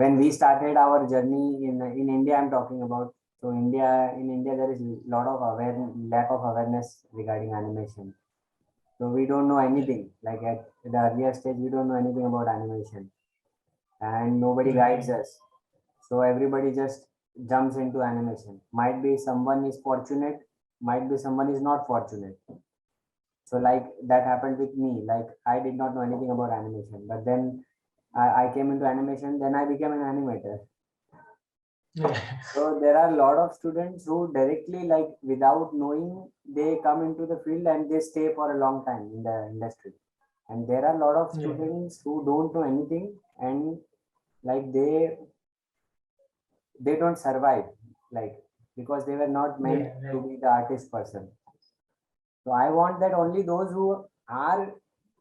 when we started our journey in India, I'm talking about. So in India there is lot of lack of awareness regarding animation. So we don't know anything. Like at the earlier stage, we don't know anything about animation, and nobody guides us. So everybody just jumps into animation. Might be someone is fortunate, might be someone is not fortunate. So like that happened with me. Like I did not know anything about animation, but then I came into animation. Then I became an animator. Yeah. So there are a lot of students who directly, like without knowing, they come into the field and they stay for a long time in the industry. And there are a lot of Yeah. students who don't know anything, and like they don't survive, like because they were not meant Yeah. to Right. be the artist person. So I want that only those who are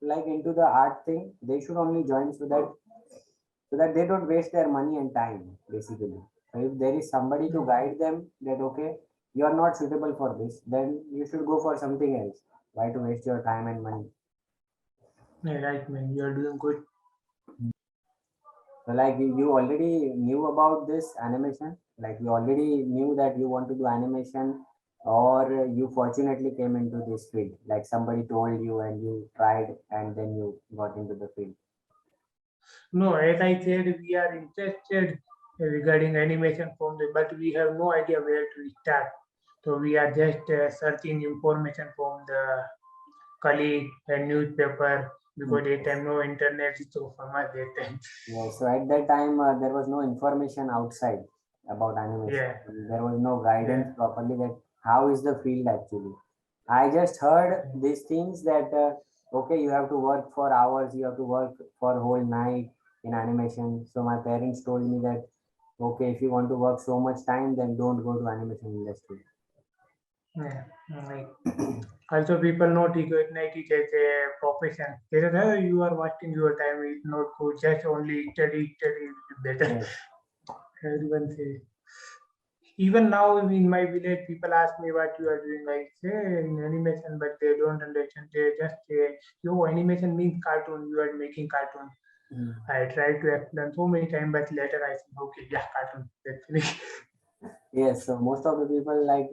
like into the art thing, they should only join so that they don't waste their money and time basically. So if there is somebody to guide them that okay, you are not suitable for this, then you should go for something else. Why to waste your time and money? Yeah, right, man. You are doing good. So like you already knew about this animation, like you already knew that you want to do animation, or you fortunately came into this field, like somebody told you and you tried and then you got into the field. No, as I said, we are interested regarding animation from the, but we have no idea where to start. So we are just searching information from the colleague and newspaper because that Yes. time no internet is so famous that time. Yeah, so at that time there was no information outside about animation. Yeah, There was no yeah, guidance properly that how is the field actually. I just heard yeah. these things that okay, you have to work for hours, you have to work for whole night in animation. So my parents told me that okay, if you want to work so much time, then don't go to animation industry. Yeah. Like also people not recognize it as a profession. They said, "Oh, you are wasting your time. It's not good. Just only study will be better." Yes. Everyone says. Even now in my village, people ask me what you are doing. I say in animation, but they don't understand. They just say, "Yo, animation means cartoon. You are making cartoon." Mm. I tried to explain so many times, but later I said, "Okay, yeah, cartoon. That's finished." Yes. So most of the people like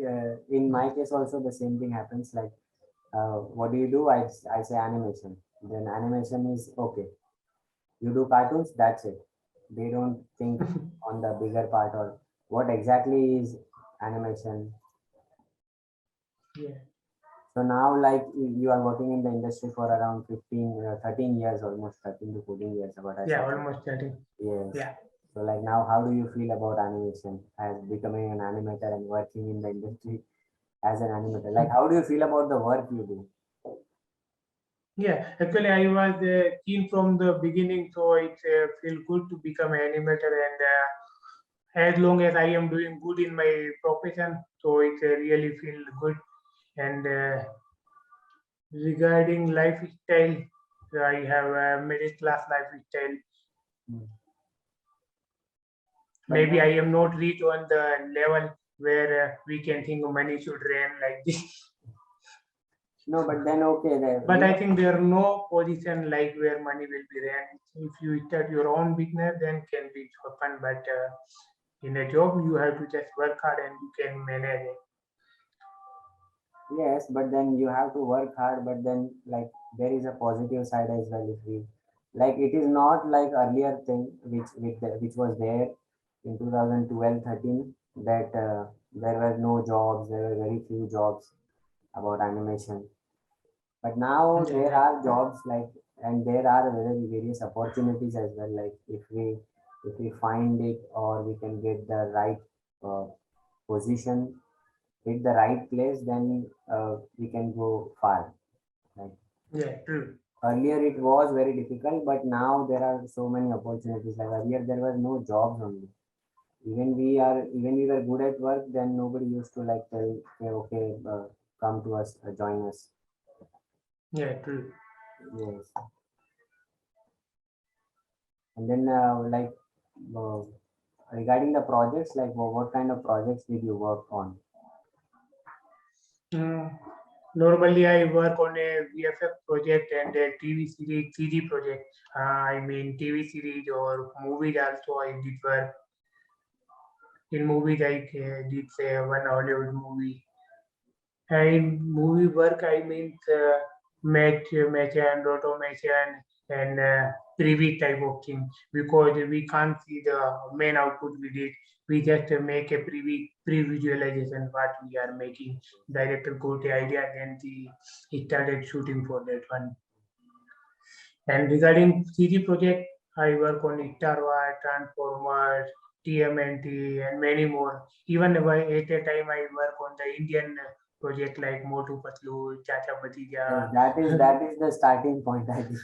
in my case also the same thing happens. Like what do you do? I say animation. Then animation is okay. You do cartoons, that's it. They don't think on the bigger part or what exactly is animation. Yeah, So now, like you are working in the industry for around 15, 13 years, almost 13 to 14 years, what I yeah, saw. almost starting. Yes. Yeah. So like now, how do you feel about animation as becoming an animator and working in the industry as an animator? Like, how do you feel about the work you do? Yeah, actually, I was keen from the beginning, so it feel good to become an animator. And as long as I am doing good in my profession, so it really feel good. And regarding lifestyle, I have a middle class lifestyle. Hmm. But Maybe I then, am not reach on the level where we can think money should reign like this. no, but then okay, But we I think there are no position like where money will be there. If you start your own business, then can be fun. But in a job, you have to just work hard and you can manage it. yes, but then you have to work hard, but then like there is a positive side as well. If we like, it is not like earlier thing which was there in 2012, 13 that there were no jobs, there were very few jobs about animation. But now Yeah, there right. are jobs like, and there are very various opportunities as well. Like if we find it or we can get the right uh, position, hit the right place, then we can go far. Like Yeah, true. earlier, it was very difficult, but now there are so many opportunities. Like earlier, there were no jobs only. Even we were good at work, then nobody used to like tell, okay, come to us, join us. Yeah, true. Yes, and then uh, regarding the projects, like what kind of projects did you work on? Mm. Normally, I work on a VFX project and a TV series, CG project. I mean, TV series or movies also. I did work in movies. I did say one Hollywood movie. And movie work, I mean, match and automation and preview type of thing because we can't see the main output we did. We just make a pre-visualization what we are making. Director got the idea, then he started shooting for that one. And regarding CG project, I work on Star Wars, Transformers, TMNT, and many more. Even at a time, I work on the Indian project like Motu Patlu, Chacha Yes, Bhatija. that is the starting point. I think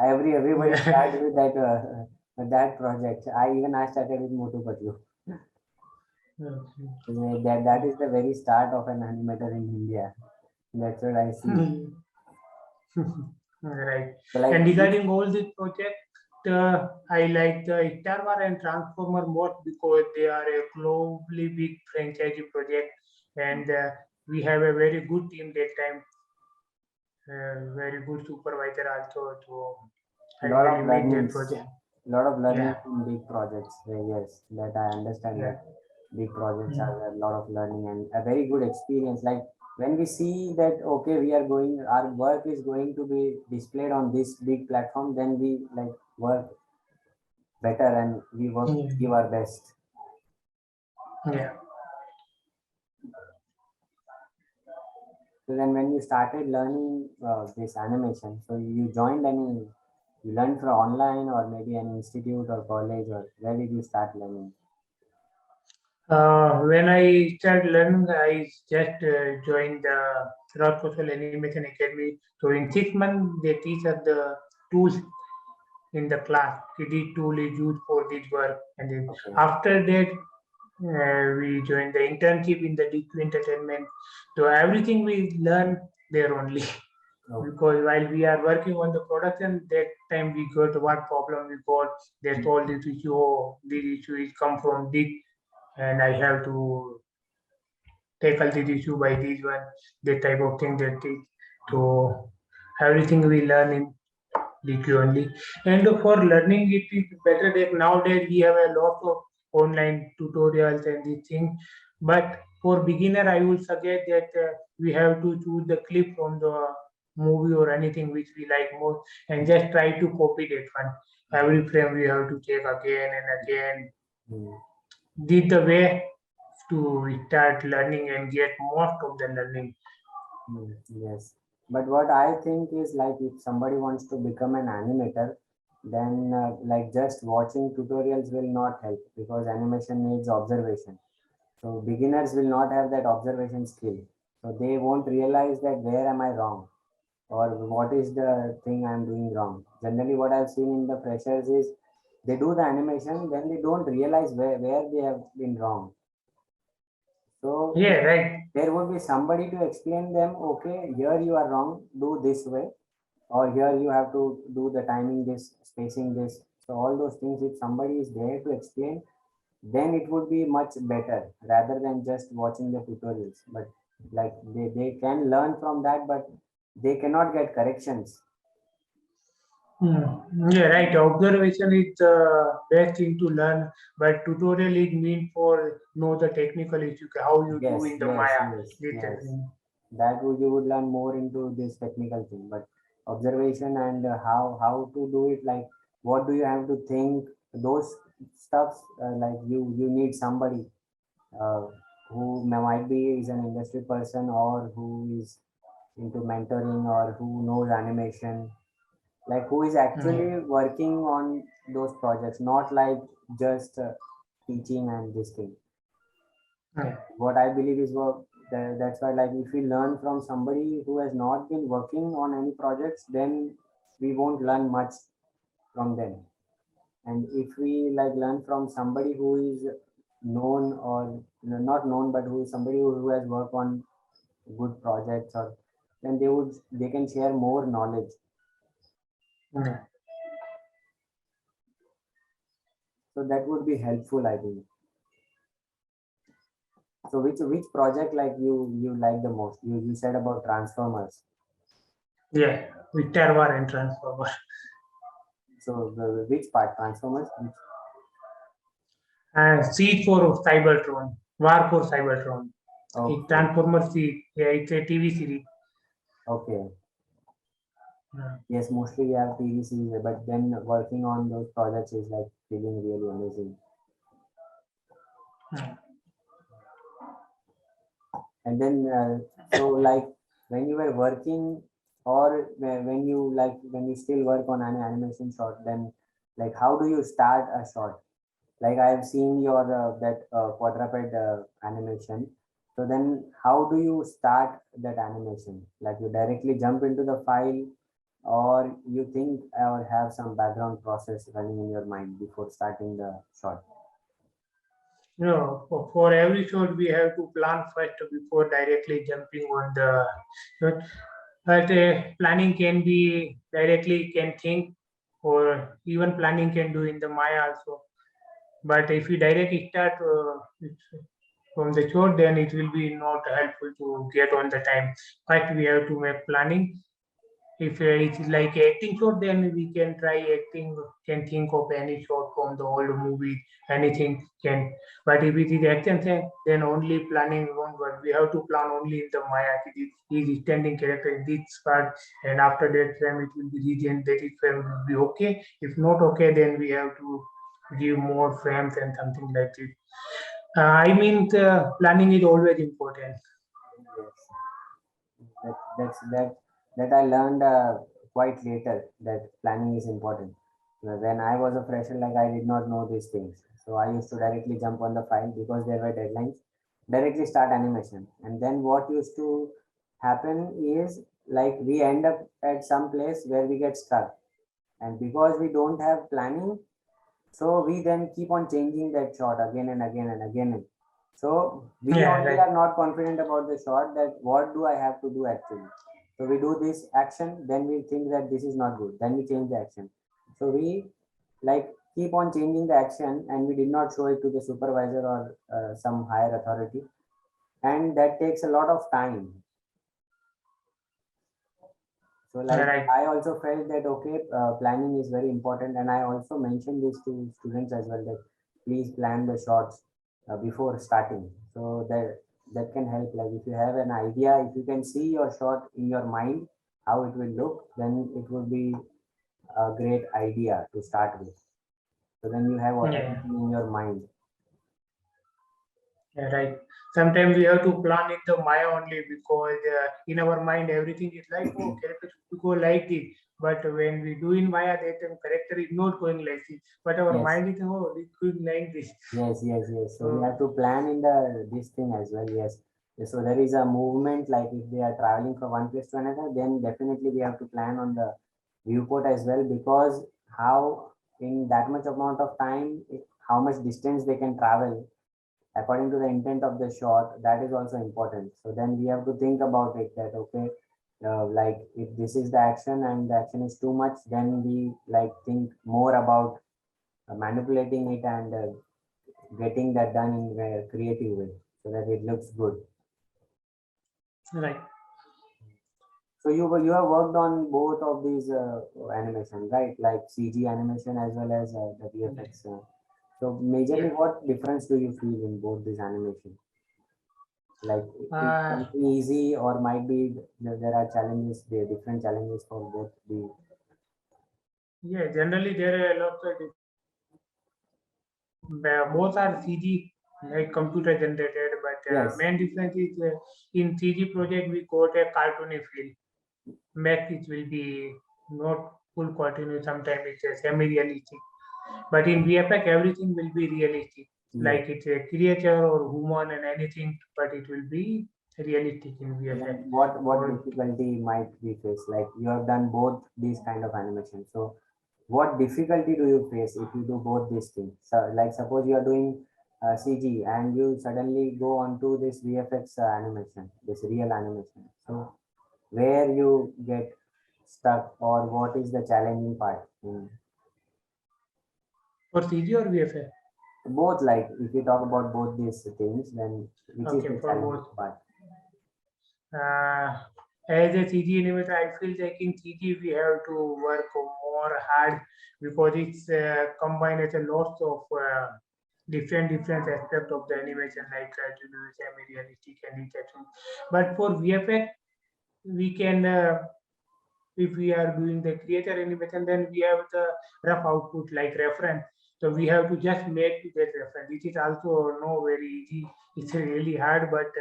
everybody Yeah. starts with that project. I started with Motu Patlu. That is the very start of an animator in India. That's what I see. Right. So like And regarding all this project, I like the Star Wars and Transformer more because they are a globally big franchise project, and we have a very good team that time, very good supervisor also. So I lot really of made that learnings, project. lot of learning Yeah, in big projects. Yes, that I understand yeah. that big projects Mm. are a lot of learning and a very good experience. Like when we see that okay, we are going, our work is going to be displayed on this big platform, then we like work better and we work give Mm. our best. Yeah. So then when you started learning this animation, so you joined any, you learned from online or maybe an institute or college or where did you start learning? When I started learning, I just joined the Rod Kosal Animation Academy. So in 6 months, they teach us the tools in the class. It tool is used for this work, and then Okay. after that, we joined the internship in the digital entertainment. So everything we learn there only. Oh. Because while we are working on the production, that time we got what problem we got. They told this issue, oh, this issue is come from this, and I have to tackle this issue by this one, that type of thing that is. So everything we learn in DQ only. And for learning it is better that nowadays we have a lot of online tutorials and these things. But for beginner, I would suggest that we have to choose the clip from the movie or anything which we like more and just try to copy that one. Every frame we have to check again and again. Mm. This the way to start learning and get most of the learning. Yes, but what I think is like if somebody wants to become an animator, then like just watching tutorials will not help because animation needs observation. So beginners will not have that observation skill. So they won't realize that where am I wrong or what is the thing I'm doing wrong. Generally, what I've seen in the freshers is they do the animation, then they don't realize where they have been wrong. So Yeah, right. there would be somebody to explain them, okay, here you are wrong, do this way, or here you have to do the timing this, spacing this. So all those things, if somebody is there to explain, then it would be much better rather than just watching the tutorials. But like they can learn from that, but they cannot get corrections. Yeah, right. Observation is the best thing to learn, but tutorial is meant for know the technical issue, how you do Yes, in the yes, Maya. yes, Little yes. thing. That would you would learn more into this technical thing, but observation and how to do it, like what do you have to think, those stuffs, like you need somebody uh, who might be is an industry person or who is into mentoring or who knows animation, like who is Yeah. actually working on those projects, not like just teaching and this thing. Yeah. What I believe is that's why like if we learn from somebody who has not been working on any projects, then we won't learn much from them. And if we like learn from somebody who is known or not known, but who is somebody who has worked on good projects, or then they can share more knowledge. Yeah. So that would be helpful, I think. So which project like you like the most? You said about Transformers. Yeah, with Terwar and Transformer. So which part Transformers? Which, And Seed for Cybertron, War for Cybertron. It okay, Transformer Seed. Yeah, it's a TV series. okay. Yeah. Yes, mostly we have TV series, but then working on those projects is like feeling really amazing. Yeah. And then, so like when you were working, or when you like when you still work on an animation short, then like how do you start a short? Like I have seen your that quadruped animation. So then, how do you start that animation? Like you directly jump into the file, or you think or have some background process running in your mind before starting the short? No, for every shot we have to plan first before directly jumping on the shot. But planning can be directly can think, or even planning can do in the Maya also. But if we directly start from the shot, then it will be not helpful to get on the time. First, we have to make planning. If it's like acting shot, then we can try acting, can think of any shot from the old movie, anything can. But if it is action thing, then only planning won't work. We have to plan only in the Maya. He is standing character in this part, and after that frame it will be region. That is frame will be okay. If not okay, then we have to give more frames and something like this. I mean, the planning is always important. Yes. That I learned quite later that planning is important. When I was a fresher, like I did not know these things, so I used to directly jump on the file because there were deadlines, directly start animation, and then what used to happen is like we end up at some place where we get stuck, and because we don't have planning, so we then keep on changing that shot again and again and again. So we Yeah, only right. are not confident about the shot that what do I have to do actually. So we do this action, then we think that this is not good, then we change the action. So we like keep on changing the action, and we did not show it to the supervisor or some higher authority, and that takes a lot of time. So Yeah, like right. I also felt that okay, planning is very important, and I also mentioned this to students as well that please plan the shots before starting. So that can help. Like if you have an idea, if you can see your shot in your mind, how it will look, then it will be a great idea to start with. So then you have Yeah. everything in your mind. Yeah, right. Sometimes we have to plan in the Maya only because in our mind everything is like, oh, character should go like this. But when we do in Maya, that character is not going like this. But our Yes. mind is, oh, it's going like this. Yes. So we So, have to plan in the this thing as well. Yes. So there is a movement, like if they are traveling from one place to another, then definitely we have to plan on the viewport as well, because how in that much amount of time, how much distance they can travel according to the intent of the shot, that is also important. So then we have to think about it that okay, like if this is the action and the action is too much, then we like think more about manipulating it and getting that done in a creative way so that it looks good. right. So you have worked on both of these animation, right? Like CG animation as well as the VFX. So majorly, Yeah. what difference do you feel in both these animation? Like is Uh, something easy, or might be there are challenges, there are different challenges for both the. yeah, generally there are lots of both are CG, like computer generated, but Yes, main difference is in CG project we got a cartoony feel. Max it will be not full cartoony, sometimes it's a semi-realistic. But in VFX everything will be realistic. yes. Like it's a creature or human and anything, but it will be realistic in So then VFX. what Or difficulty might we face? Like you have done both these kind of animation. So what difficulty do you face if you do both these things? So like suppose you are doing CG and you suddenly go on to this VFX animation, this real animation. So where you get stuck, or what is the challenging part? for CG or VFX? Both, like if we talk about both these things, then which is Okay, the for challenging both. part? Uh, as a CG animator, I feel like in CG we have to work more hard because it's combined as a lot of different aspect of the animation, like semi-realistic and realistic. But for VFX, we can if we are doing the creator animation, then we have the rough output like reference. So we have to just make that reference. It is also no very easy. It's really hard, but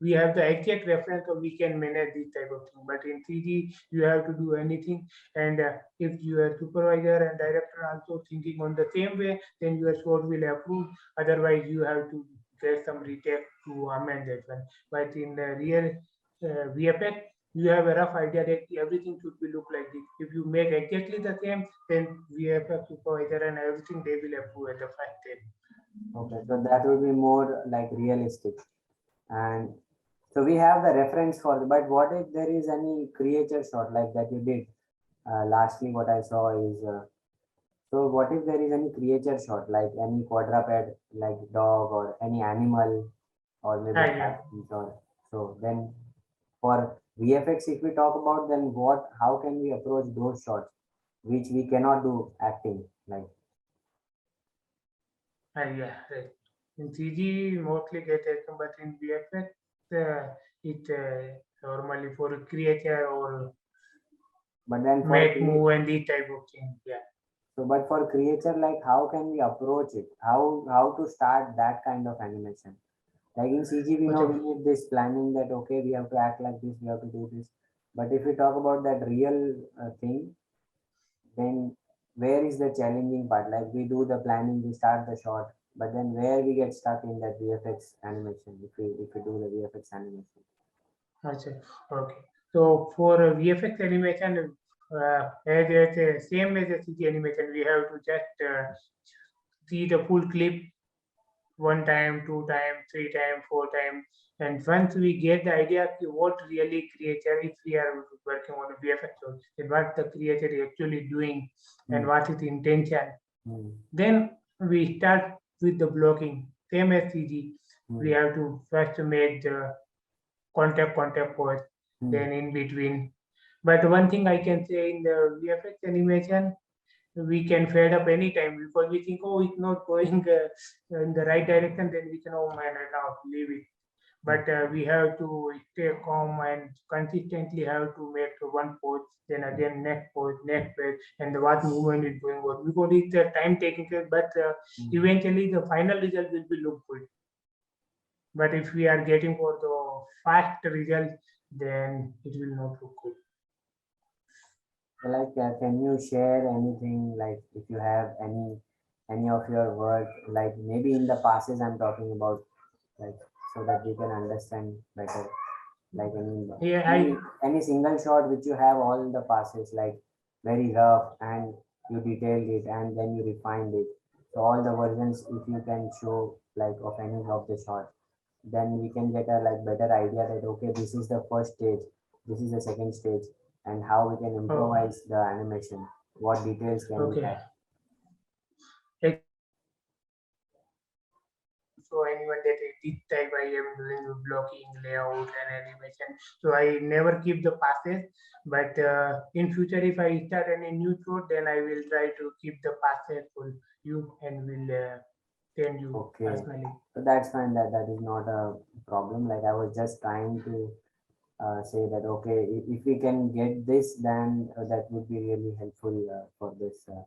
we have the exact reference, so we can manage this type of thing. But in 3D, you have to do anything, and if your supervisor and director also thinking on the same way, then your shot will approve. Otherwise, you have to get some retake to amend that one. But in the real VFX, you have a rough idea that everything should be look like this. If you make exactly the same, then VFX supervisor and everything they will approve at the first step. Okay, so that will be more like realistic. And so we have the reference for the, but what if there is any creature shot like that you did? Lastly, what I saw is, so what if there is any creature shot like any quadruped, like dog or any animal or maybe Ah, yeah. statues or so then for VFX, if we talk about then what, how can we approach those shots which we cannot do acting like? Yeah, right. In 3D, mostly get taken, but in VFX, it normally for a creature or But then for make move and this type of thing. Yeah. so but for creature, like how can we approach it? How to start that kind of animation? Like in CG, we know Okay. we need this planning that okay, we have to act like this, we have to do this. But if we talk about that real thing, then where is the challenging part? Like we do the planning, we start the shot, but then where we get stuck in that VFX animation if we do the VFX animation. Achha. Okay. So for VFX animation, as a same as a CG animation, we have to just see the full clip one time, two time, three time, four time. And once we get the idea of what really creator, if we are working on a VFX, then what the creator is actually doing and Hmm. what is the intention, Hmm. then we start with the blocking. Same as CG, we Hmm. have to first make the contact pose, Hmm. then in between. But one thing I can say in the VFX animation, we can fade up anytime because we think, oh, it's not going in the right direction, then we can, oh man, now leave it. Hmm. But we have to stay calm and consistently have to make one pose, then again next pose, and what movement is going on. Because it's a time taking care, but Hmm. eventually the final result will be look good. But if we are getting for the fast result, then it will not look good. So like, can you share anything like if you have any of your work, like maybe in the passes I'm talking about, like so that we can understand better. Like Yeah, any single shot which you have all the passes like very rough and you detailed it and then you refined it. So all the versions, if you can show like of any of the shot, then we can get a like better idea that okay, this is the first stage, this is the second stage, and how we can oh, improvise the animation. What details can we okay. add? So anyone that this type I am doing blocking, layout, and animation. So I never keep the passes, but in future if I start any new code, then I will try to keep the passes for you and will send you Okay, personally. so that's fine. That is not a problem. Like I was just trying to say that okay, if we can get this, then that would be really helpful for this. Uh,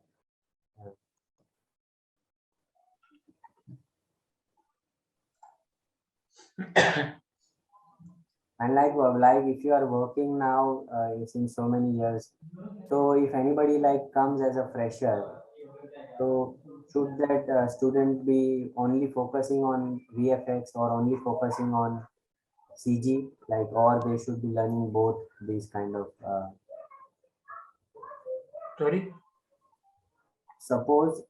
and like if you are working now since so many years, so if anybody like comes as a fresher, so should that student be only focusing on VFX or only focusing on CG, like, or they should be learning both these kind of. Sorry. Suppose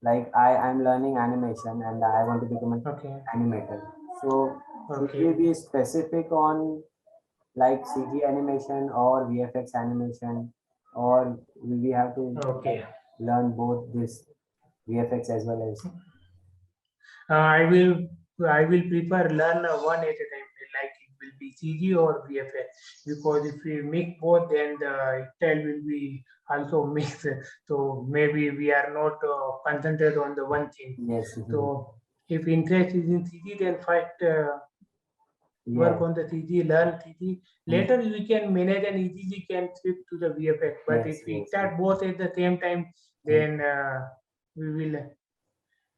like I'm learning animation and I want to become an Okay. animator. So should we Okay. be specific on like CG animation or VFX animation, or we have to like Okay. learn both this VFX as well as. I will prefer learn one at a time, like it will be CG or VFX, because if we mix both, then the style will be also mixed. So maybe we are not concentrated on the one thing. Yes. So if interest is in CG, then first work Yes. on the CG, learn CG. Mm. Later we can manage and easily can switch to the VFX. But if Yes. we Yes. start both at the same time, Mm. then we will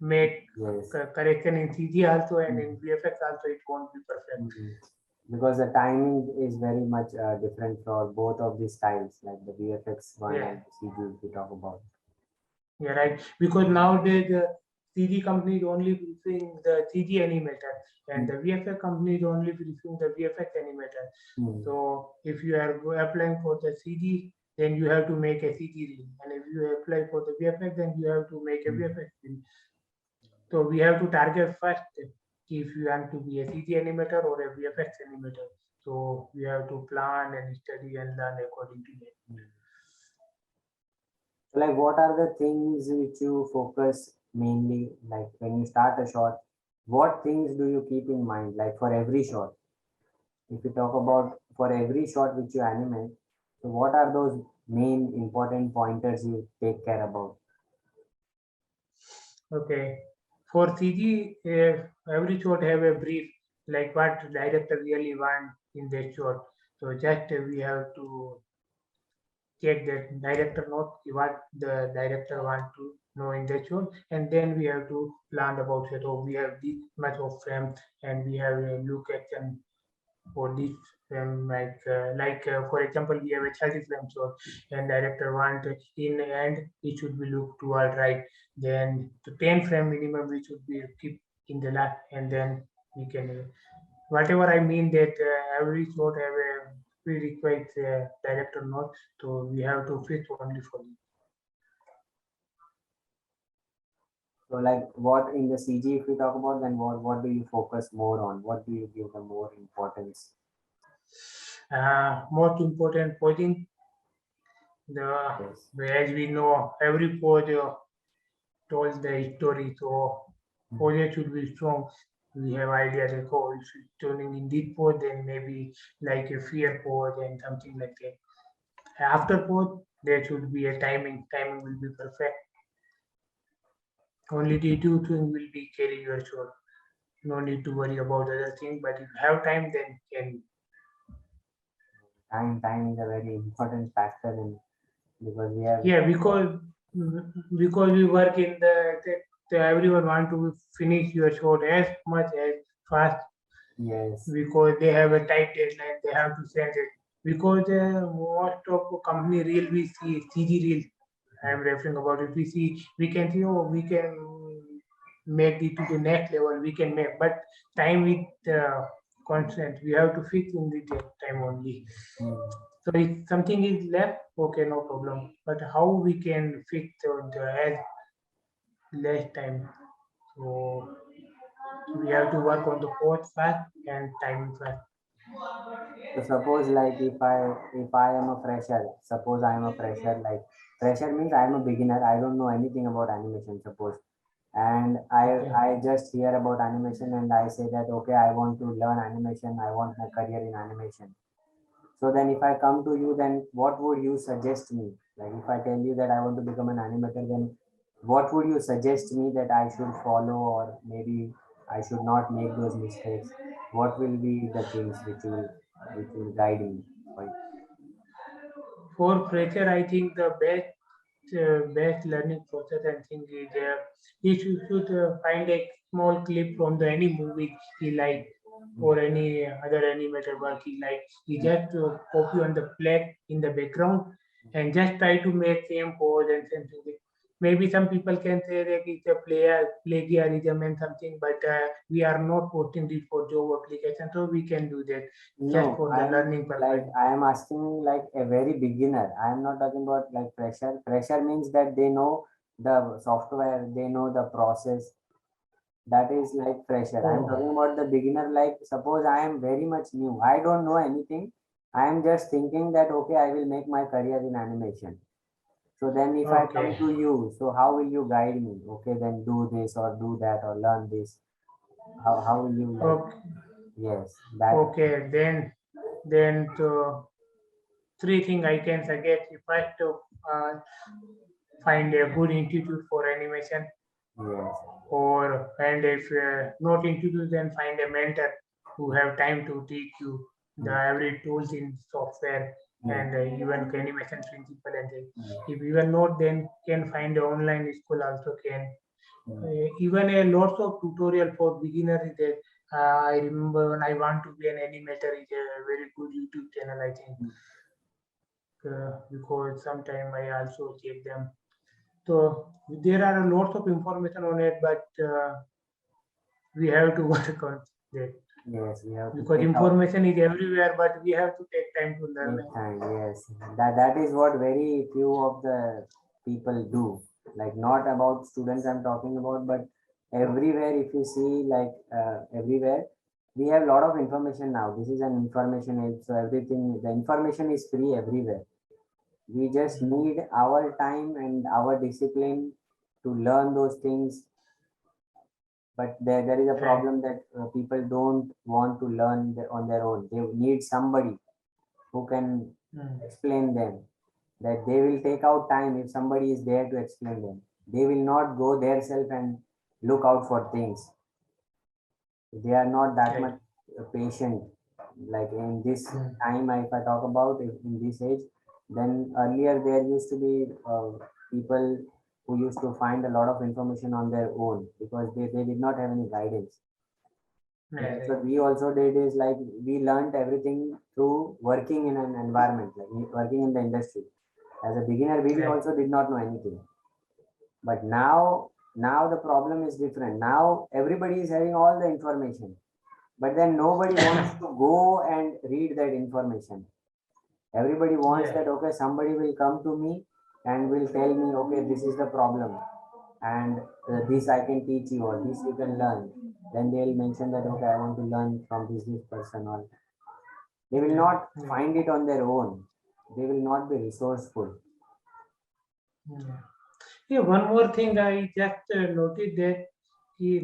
make Yes. correction in CG also and Mm. in VFX also it won't be perfect. Mm. Because the timing is very much different for both of these styles, like the VFX one Yeah, and the CG if we talk about. yeah, right. Because nowadays the CG company is only preferring the CG animator and Mm. the VFX company is only preferring the VFX animator. Mm. So if you are applying for the CG, then you have to make a CG reel, and if you apply for the VFX, then you have to make a Mm. VFX reel. So we have to target first if you want to be a CG animator or a VFX animator. So we have to plan and study and learn according to that. Mm. So, like, what are the things which you focus mainly? Like, when you start a shot, what things do you keep in mind? Like, for every shot, if you talk about for every shot which you animate, so what are those main important pointers you take care about? Okay. For CG, every shot have a brief, like what director really want in that shot. So just we have to check that director note what the director want to know in the shot, and then we have to plan about it. Oh, we have this much of frame, and we have a look action for this frame. For example, we have a 30 frame shot, and director want in the end it should be look toward right. Then the 10 frame minimum we should be keep in the left, and then we can whatever I mean that every shot have a prerequisite director note, so we have to fit only for it. So, like, what in the CG, if we talk about, then what do you focus more on? What do you give the more importance? Most important posing, the Yes. as we know, every pose tells the story, so Mm. pose should be strong. We have idea that oh, if it's turning in this pose, then maybe like a fear pose and something like that. After pose, there should be a timing. Timing will be perfect. Only the two things will be carry your shot. No need to worry about other things. But if you have time, then can Time is a very important factor in because we have. yeah, because we work in the everyone want to finish your shot as much as fast Yes. because they have a tight deadline. They have to send it because most of company reel we see CG reel. I'm referring about it. We see we can see oh we can make it to the next level. We can make but time with constant. We have to fix in the time only. Mm. So if something is left, okay, no problem. But how we can fix the as less time? So we have to work on the code fast and time fast. So suppose like if I am a fresher, suppose I am a fresher, like fresher means I am a beginner. I don't know anything about animation. Suppose, and I Okay. I just hear about animation and I say that okay, I want to learn animation. I want my career in animation. So then if I come to you, then what would you suggest me? Like if I tell you that I want to become an animator, then what would you suggest me that I should follow or maybe I should not make those mistakes? What will be the things which will guide me? Right. For fresher, I think the best learning process and thing is he should find a small clip from the any movie he like or any other animated work he like. He just copy on the plate in the background and just try to make same pose and same thing. Maybe some people can say that it's a plagiarism and something, but we are not posting this for job application, so we can do that just No, for the I'm learning like purpose. I am asking like a very beginner. I am not talking about like fresher. Fresher means that they know the software, they know the process. That is like fresher. I'm Oh. talking about the beginner. Like suppose I am very much new. I don't know anything. I am just thinking that okay, I will make my career in animation. So then if I come Okay. to you, so how will you guide me? Okay, then do this or do that or learn this. How will you like? Okay. Yes, that. Okay. Then to three things I can suggest. If I to find a good institute for animation, Yes. or and if not institute, then find a mentor who have time to teach you the Mm, every tools in software mm, and even animation principle and things. mm, If even not, then can find a online school also can. mm. Even a lots of tutorial for beginner is there. I remember when I want to be an animator is a very good YouTube channel I think because sometime I also check them. So there are lots of information on it, but we have to work on that Yes, we have to because take out. information is everywhere, but we have to take time to learn Take it. time, yes. That is what very few of the people do. Like not about students I'm talking about, but everywhere if you see like everywhere we have a lot of information now. This is an information age, so everything the information is free everywhere. We just need our time and our discipline to learn those things. But there is a And problem that people don't want to learn on their own. They need somebody who can mm, explain them, that they will take out time if somebody is there to explain them. They will not go their self and look out for things. They are not that right. much patient. Like in this Mm, time, if I talk about in this age, then earlier there used to be people who used to find a lot of information on their own because they did not have any guidance. yeah, That's right. what we also did is like we learned everything through working in an environment, like working in the industry. As a beginner, we Right. also did not know anything. But now the problem is different. Now everybody is having all the information, but then nobody wants to go and read that information. Everybody wants Yeah. that, okay, somebody will come to me and will tell me, okay, this is the problem, and this I can teach you, or this you can learn. Then they'll mention that, okay, I want to learn from this person, or they will Yeah. not Yeah. find it on their own. They will not be resourceful. Yeah. Yeah, one more thing I just noticed that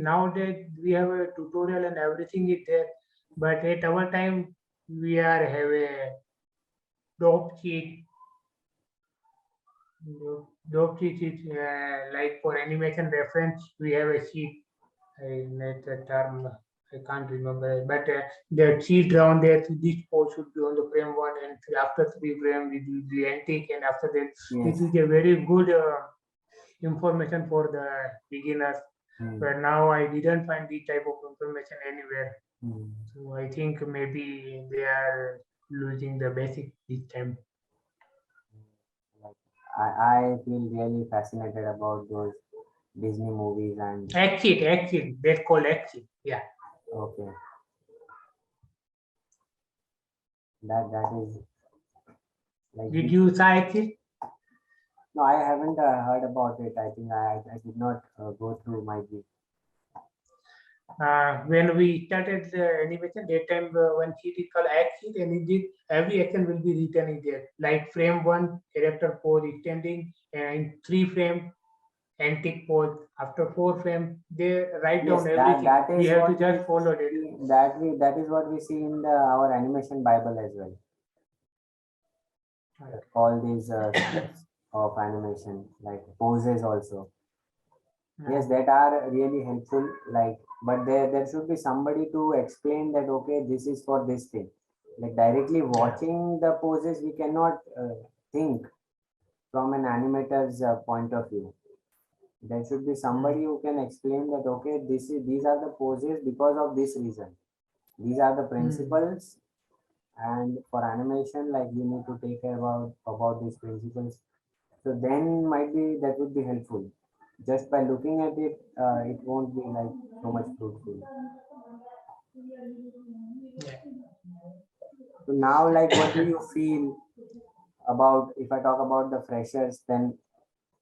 nowadays we have a tutorial and everything is there, but at our time we are have a dope sheet. Dope sheet is like for animation reference we have a sheet. I net the term I can't remember, but the sheet down there. This pose should be on the frame one, and after three frame we do the antique, and after that this Yes. is a very good information for the beginners. Hmm. But now I didn't find this type of information anywhere. Hmm. So I think maybe they are losing the basic this time. Like, I feel really fascinated about those Disney movies and Exit. That's called exit. Yeah. okay, that is like Did you saw exit? no, I haven't heard about it. I think I did not go through my week. When we started the animation, that time one sheet is called exit, and it did every action will be written in there. Like frame one, character pose extending, and three frame antique pose. After four frame, they write Yes, down that everything. that We is have to what we just follow it. see, that is what we see in our animation Bible as well. All these steps of animation, like poses also. Yes, Mm, that are really helpful. Like, but there should be somebody to explain that. Okay, this is for this thing. Like directly yeah. watching the poses, we cannot think from an animator's point of view. There should be Mm, somebody who can explain that. Okay, these are the poses because of this reason. These are the mm, principles, and for animation, like we need to take care about these principles. So then might be that would be helpful. Just by looking at it, it won't be like so much fruitful. yeah. So now, like, what do you feel about if I talk about the freshers? Then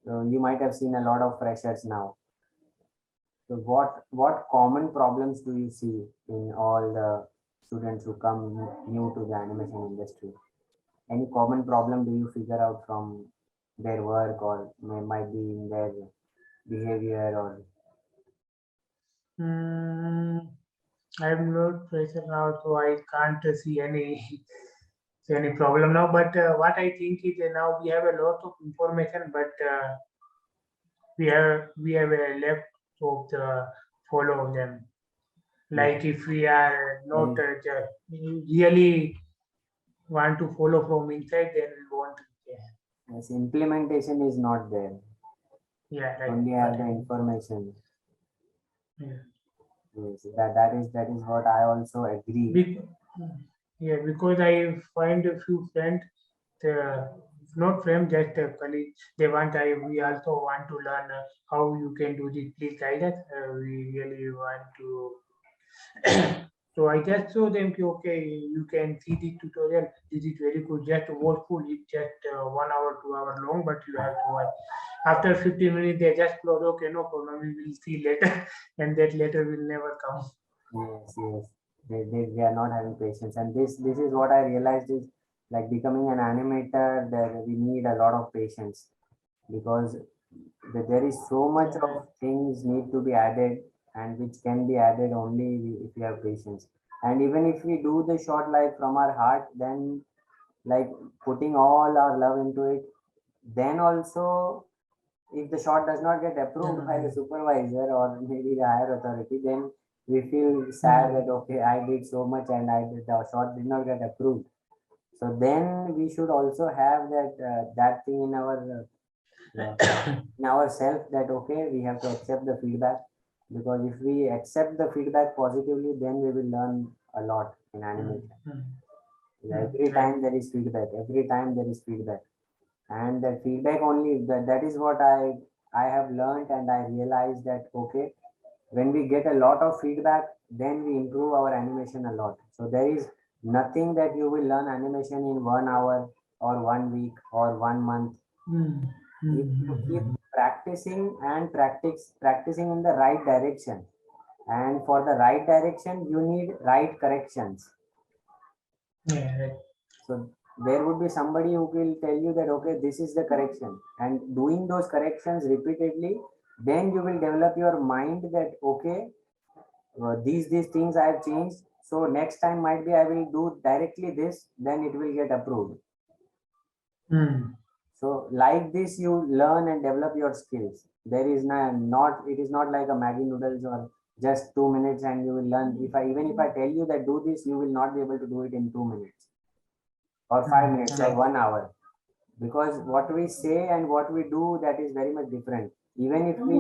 you might have seen a lot of freshers now. So what common problems do you see in all the students who come new to the animation industry? Any common problem do you figure out from? their work, or might be in their behavior, or Hmm, I'm not present now, so I can't see any problem now. But what I think is now we have a lot of information, but we have left of the follow them. yeah, Like if we are there not is really want to follow from inside, then we won't. Yeah, yes, implementation is not there. yeah, right. Only What have I the mean. information. Yeah. Yes, that is what I also agree. Be- yeah, because I find a few friends, not friends, just colleagues. They want we also want to learn how you can do this. Please guide us. We really want to. So I just show them, कि, okay, you can see the tutorial. This is very good. Just watch full. It's just 1 hour, 2 hour long, but you have to watch. After 15 minutes, they just close. Okay, no problem. We will see later, and that later will never come. Yes, yes. They are not having patience. And this is what I realized is like becoming an animator, that we need a lot of patience, because there is so much Yeah, of right. things need to be added, and which can be added only if we have patience. And even if we do the short like from our heart, then like putting all our love into it, then also if the shot does not get approved by the Mm, supervisor or maybe the higher authority, then we feel sad mm, that okay, I did so much and the shot did not get approved. So then we should also have that thing in ourself, that okay, we have to accept the feedback, because if we accept the feedback positively, then we will learn a lot in mm, animation. mm, Every right. time there is feedback, every time there is feedback, and that feedback only, that is what I have learned, and I realized that okay, when we get a lot of feedback, then we improve our animation a lot. So there is nothing that you will learn animation in 1 hour or 1 week or 1 month. Mm, If mm, you keep mm, practicing in the right direction, and for the right direction you need right corrections. yeah, right. So there would be somebody who will tell you that okay, this is the correction, and doing those corrections repeatedly, then you will develop your mind that okay, these things I have changed. So next time might be I will do directly this, then it will get approved. Mm, So like this, you learn and develop your skills. There is not it is not like a Maggie noodles or just 2 minutes and you will learn. If I even if I tell you that do this, you will not be able to do it in 2 minutes or five mm, minutes or right. 1 hour, because what we say and what we do, that is very much different. Even if we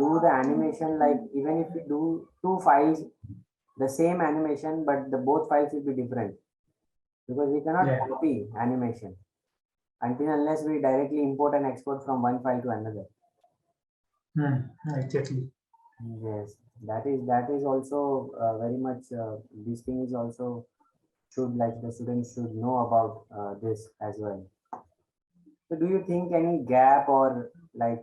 do the animation, like even if we do two files, the same animation, but the both files will be different, because we cannot Yeah. copy animation until unless we directly import and export from one file to another. Mm, exactly. Yes, that is also very much this thing is also should, like, the students should know about this as well. So do you think any gap or like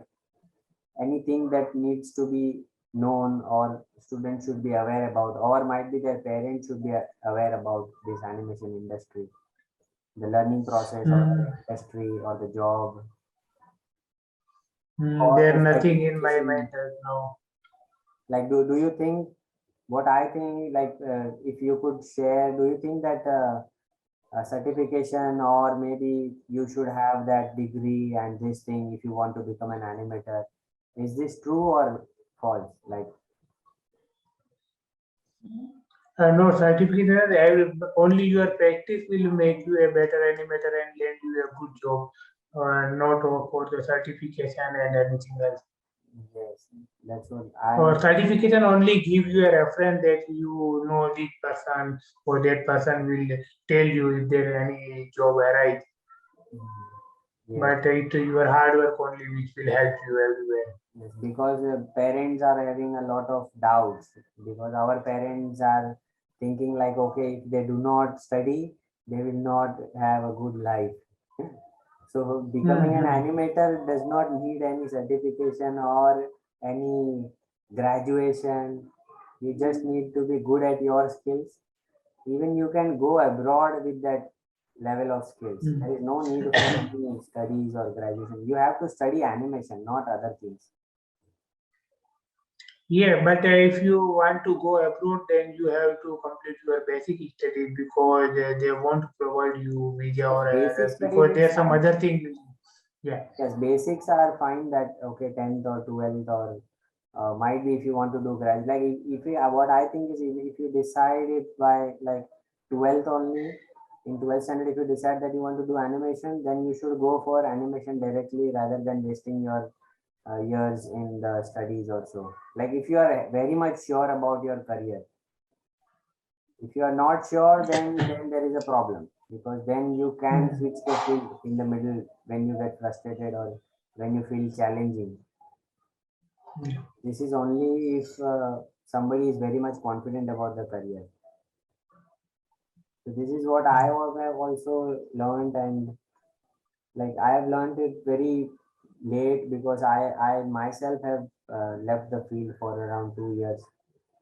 anything that needs to be known or students should be aware about, or might be their parents should be aware about this animation industry, the learning process or the Mm, industry or the job mm, or there the nothing in my certification? mind right now. Like, do you think what I think, like, if you could share, do you think that a certification, or maybe you should have that degree and this thing if you want to become an animator? Is this true or false? Like, No certificate. Only your practice will make you a better animator and land you a good job. Not for the certification and anything else. yes, that's what I'm. Or certification only give you a reference that you know this person or that person will tell you if there any job arise. Yes, But it your hard work only which will help you everywhere. yes, because parents are having a lot of doubts, because our parents are thinking like, okay, if they do not study, they will not have a good life. So becoming an Mm-hmm. animator does not need any certification or any graduation. You just need to be good at your skills. Even you can go abroad with that, level of skills. Mm. There is no need for any studies or graduation. You have to study animation, not other things. Yeah, but if you want to go abroad, then you have to complete your basic studies because they won't provide you visa Yes, or basic studies because is there's some fine. other thing. Yeah. Yes, basics are fine. That okay, 10th or 12th or might be if you want to do grad. Like if you, what I think is if you decide it by like 12th only, in 12th standard, if you decide that you want to do animation, then you should go for animation directly rather than wasting your years in the studies also. Like if you are very much sure about your career, if you are not sure, then there is a problem because then you can Mm. switch the field in the middle when you get frustrated or when you feel challenging. Mm. This is only if somebody is very much confident about the career. So this is what have also learned, and like I have learned it very late because I myself have left the field for around 2 years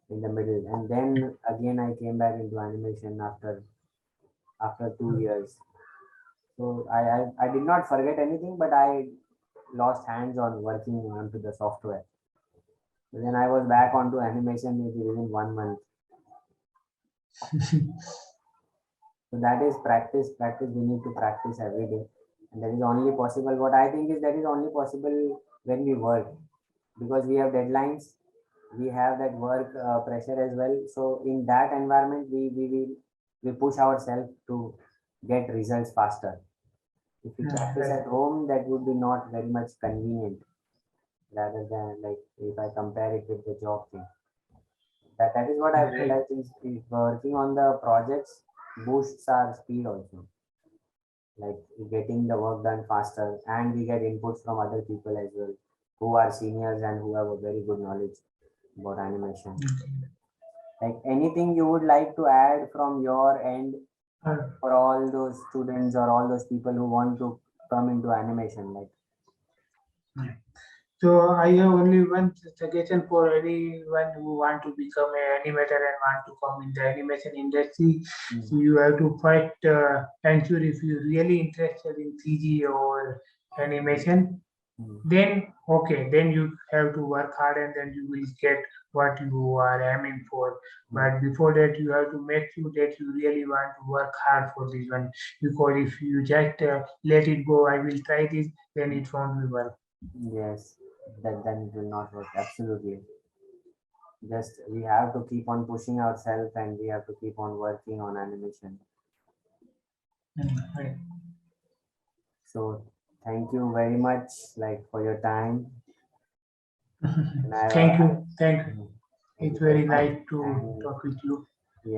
in the middle, and then again I came back into animation after 2 years. So I did not forget anything, but I lost hands on working onto the software. So then I was back onto animation maybe within 1 month. So that is practice, practice. We need to practice every day. And that is only possible. What I think is that is only possible when we work because we have deadlines, we have that work pressure as well. So in that environment, we push ourselves to get results faster. If we Yeah, practice right. at home, that would be not very much convenient rather than like if I compare it with the job thing. That is what I've Right. realized is working on the projects boosts our speed also, like getting the work done faster, and we get inputs from other people as well who are seniors and who have a very good knowledge about animation. Okay. Like anything you would like to add from your end for all those students or all those people who want to come into animation, like Yeah. So I have only one suggestion for anyone who want to become an animator and want to come in the animation industry. mm, So you have to first ensure if you're really interested in CG or animation, mm, then okay, then you have to work hard and then you will get what you are aiming for. mm, But before that, you have to make sure that you really want to work hard for this one. Because if you just let it go, I will try this, then it won't be work. yes, that then it will not work. Absolutely. Just we have to keep on pushing ourselves and we have to keep on working on animation. Right. So thank you very much, like for your time. And Thank you. Thank you. mm, thank It's you very very much. nice to And talk with you.